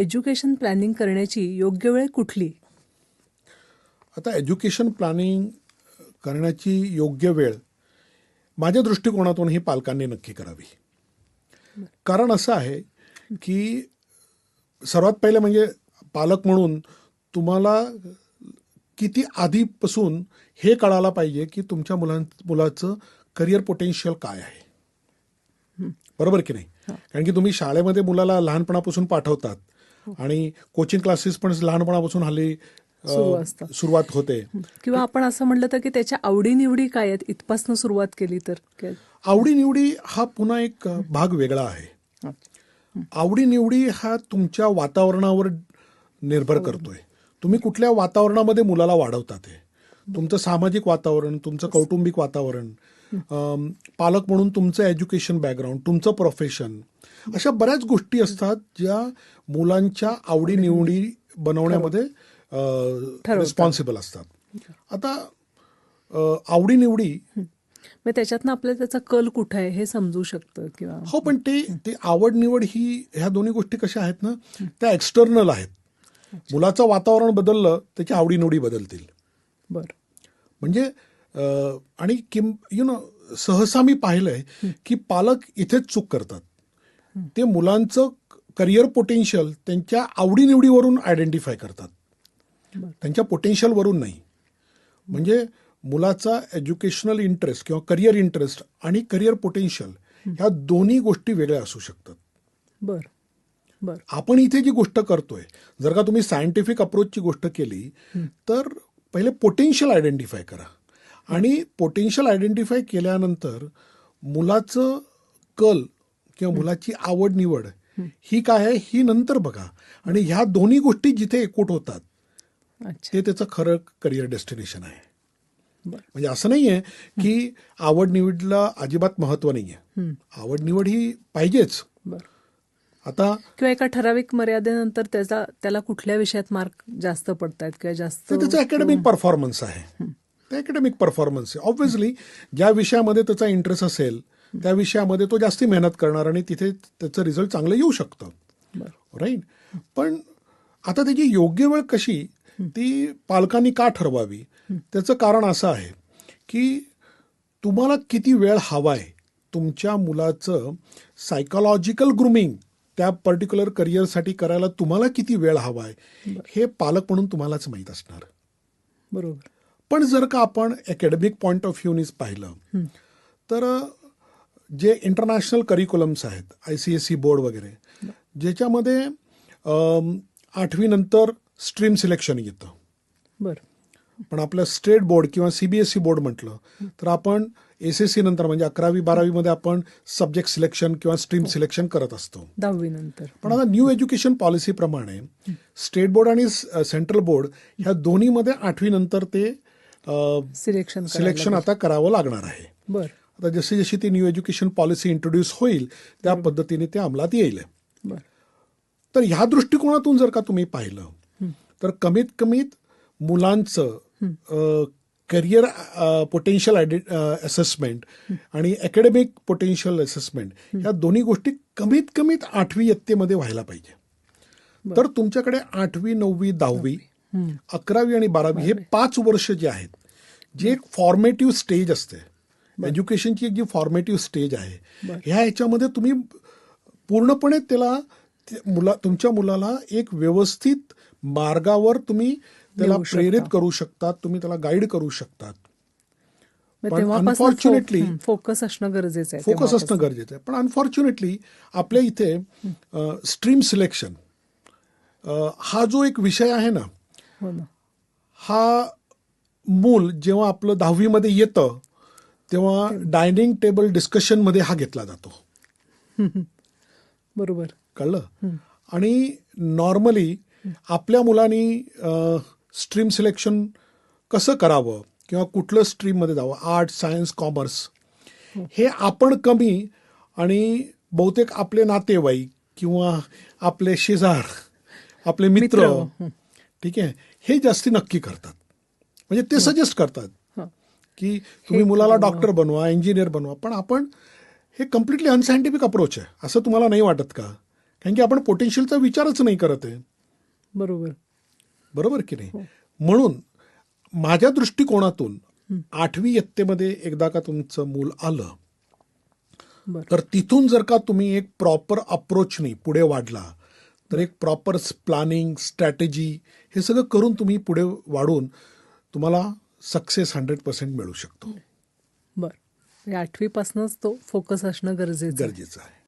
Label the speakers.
Speaker 1: Education planning करण्याची योग्य वेळ कुठली?
Speaker 2: आता एज्युकेशन प्लॅनिंग करण्याची योग्य वेळ माझ्या दृष्टिकोनातून ही पालकांनी नक्की करावी. कारण असं आहे की सर्वात पहिले म्हणजे पालक म्हणून तुम्हाला किती आधीपासून हे कळायला पाहिजे की तुमच्या मुलाचं करिअर पोटेन्शियल काय आहे. बरोबर की नाही? कारण की तुम्ही शाळेमध्ये मुलाला लहानपणापासून पाठवतात आणि कोचिंग क्लासेस पण लहानपणापासून हल्ली सुरुवात होते.
Speaker 1: किंवा आपण असं म्हटलं तर की त्याच्या आवडीनिवडी काय आहेत इथपासून सुरुवात केली तर
Speaker 2: आवडीनिवडी हा पुन्हा एक भाग वेगळा आहे. आवडीनिवडी हा तुमच्या वातावरणावर निर्भर करतोय. तुम्ही कुठल्या वातावरणामध्ये मुलाला वाढवतात आहे. तुमचं सामाजिक वातावरण, तुमचं कौटुंबिक वातावरण, पालक म्हणून तुमचं एज्युकेशन बॅकग्राऊंड, तुमचं प्रोफेशन, अशा बऱ्याच गोष्टी असतात ज्या मुलांच्या आवडीनिवडी बनवण्यामध्ये रिस्पॉन्सिबल असतात. आता आवडीनिवडी
Speaker 1: मग त्याच्यातनं आपल्याला त्याचा कल कुठं आहे हे समजू शकतं किंवा
Speaker 2: हो, पण ते आवड निवड ही ह्या दोन्ही गोष्टी कशा आहेत ना, त्या एक्सटर्नल आहेत. मुलाचं वातावरण बदललं त्याच्या आवडीनिवडी बदलतील.
Speaker 1: बरं.
Speaker 2: म्हणजे आणि सहसा मी पाहिलंय की पालक इथेच चूक करतात. ते मुलांचं करिअर पोटेन्शियल त्यांच्या आवडीनिवडीवरून आयडेंटिफाय करतात, त्यांच्या पोटेन्शियलवरून नाही. म्हणजे मुलाचा एज्युकेशनल इंटरेस्ट किंवा करिअर इंटरेस्ट आणि करिअर पोटेन्शियल ह्या दोन्ही गोष्टी वेगळ्या असू शकतात.
Speaker 1: बरं बरं.
Speaker 2: आपण इथे जी गोष्ट करतोय, जर का तुम्ही सायंटिफिक अप्रोचची गोष्ट केली तर पहिले पोटेन्शियल आयडेंटिफाय करा आणि पोटेन्शियल आयडेंटिफाय केल्यानंतर मुलाचं कल किंवा मुलाची आवड निवड ही काय आहे ही नंतर बघा. आणि ह्या दोन्ही गोष्टी जिथे एकूट होतात ते त्याचं खरं करिअर डेस्टिनेशन आहे. म्हणजे असं नाहीये की आवड निवडला अजिबात महत्व नाहीये. आवड निवड ही पाहिजेच. आता
Speaker 1: किंवा एका ठराविक मर्यादेनंतर त्याला कुठल्या विषयात मार्क जास्त पडतायत किंवा जास्त
Speaker 2: त्याचं अकॅडमिक परफॉर्मन्स आहे. ते अकॅडमिक परफॉर्मन्स आहे. ऑब्व्हियसली ज्या विषयामध्ये त्याचा इंटरेस्ट असेल त्या विषयामध्ये तो जास्ती मेहनत करणार आणि तिथे त्याचं रिझल्ट चांगलं येऊ शकतं. राईट. पण आता त्याची योग्य वेळ कशी ती पालकांनी का ठरवावी त्याचं कारण असं आहे की तुम्हाला किती वेळ हवाय तुमच्या मुलाचं सायकोलॉजिकल ग्रूमिंग त्या पर्टिक्युलर करिअरसाठी करायला तुम्हाला किती वेळ हवाय हे पालक म्हणून तुम्हालाच माहीत असणार.
Speaker 1: बरोबर.
Speaker 2: पण जर का आपण अकॅडमिक पॉईंट ऑफ व्ह्यूनीच पाहिलं तर जे इंटरनॅशनल करिक्युलम्स आहेत ICSE बोर्ड वगैरे ज्याच्यामध्ये 8वी नंतर स्ट्रीम सिलेक्शन येतं.
Speaker 1: बरं.
Speaker 2: पण आपलं स्टेट बोर्ड किंवा CBSE बोर्ड म्हटलं तर आपण SSC नंतर म्हणजे 11वी 12वी मध्ये आपण सब्जेक्ट सिलेक्शन किंवा स्ट्रीम सिलेक्शन करत असतो
Speaker 1: 10वी नंतर.
Speaker 2: पण आता न्यू एज्युकेशन पॉलिसी प्रमाणे स्टेट बोर्ड आणि सेंट्रल बोर्ड ह्या दोन्हीमध्ये 8वी नंतर ते सिलेक्शन आता करावं लागणार आहे.
Speaker 1: बरं.
Speaker 2: आता जशी जशी ती न्यू एज्युकेशन पॉलिसी इंट्रोड्यूस होईल त्या पद्धतीने ते अंमलात येईल. तर ह्या दृष्टिकोनातून जर का तुम्ही पाहिलं तर कमीत कमीत मुलांचं करिअर पोटेन्शियल असेसमेंट आणि अकॅडमिक पोटेन्शियल असेसमेंट ह्या दोन्ही गोष्टी कमीत कमीत 8वी इयत्तेमध्ये व्हायला पाहिजे. तर तुमच्याकडे 8वी 9वी 10वी 11वी आणि 12वी हे 5 वर्ष जे आहेत जे एक फॉर्मेटिव्ह स्टेज असते एज्युकेशनची, एक जी फॉर्मेटिव्ह स्टेज आहे ह्याच्यामध्ये तुम्ही पूर्णपणे तुमच्या मुलाला एक व्यवस्थित मार्गावर तुम्ही त्याला प्रेरित करू शकतात, तुम्ही त्याला गाईड करू शकतात. पण अनफॉर्च्युनेटली
Speaker 1: फोकस असणं गरजेचं
Speaker 2: आहे. पण अनफॉर्च्युनेटली आपल्या इथे स्ट्रीम सिलेक्शन हा जो एक विषय आहे ना, हा मूल जेव्हा आपलं 10वी मध्ये येतं तेव्हा डायनिंग टेबल डिस्कशन मध्ये हा घेतला जातो.
Speaker 1: बरोबर.
Speaker 2: कळलं. आणि नॉर्मली आपल्या मुलांनी स्ट्रीम सिलेक्शन कसं करावं किंवा कुठलं स्ट्रीममध्ये जावं, आर्ट सायन्स कॉमर्स, हे आपण कमी आणि बहुतेक आपले नातेवाईक किंवा आपले शेजार आपले मित्र ठीक आहे हे जास्ती नक्की करतात. म्हणजे ते सजेस्ट करतात की तुम्ही मुलाला डॉक्टर बनवा, इंजिनियर बनवा. पण आपण हे कम्प्लिटली अनसायंटिफिक अप्रोच आहे असं तुम्हाला नाही वाटत का? कारण की आपण पोटेन्शियलचा विचारच नाही करत आहे.
Speaker 1: बरोबर.
Speaker 2: बरोबर की नाही? म्हणून माझ्या दृष्टिकोनातून 8वी इयत्तेमध्ये एकदा का तुमचं मूल आलं,
Speaker 1: बरं.
Speaker 2: तर तिथून जर का तुम्ही एक प्रॉपर अप्रोचनी पुढे वाढला, तर एक प्रॉपर प्लॅनिंग, स्ट्रॅटेजी हे सगळं करून तुम्ही पुढे वाढून तुम्हाला सक्सेस 100% मिळू शकतो.
Speaker 1: बरं. 8वी पासूनच तो फोकस असणं गरजेचं आहे.
Speaker 2: गरजेचं आहे.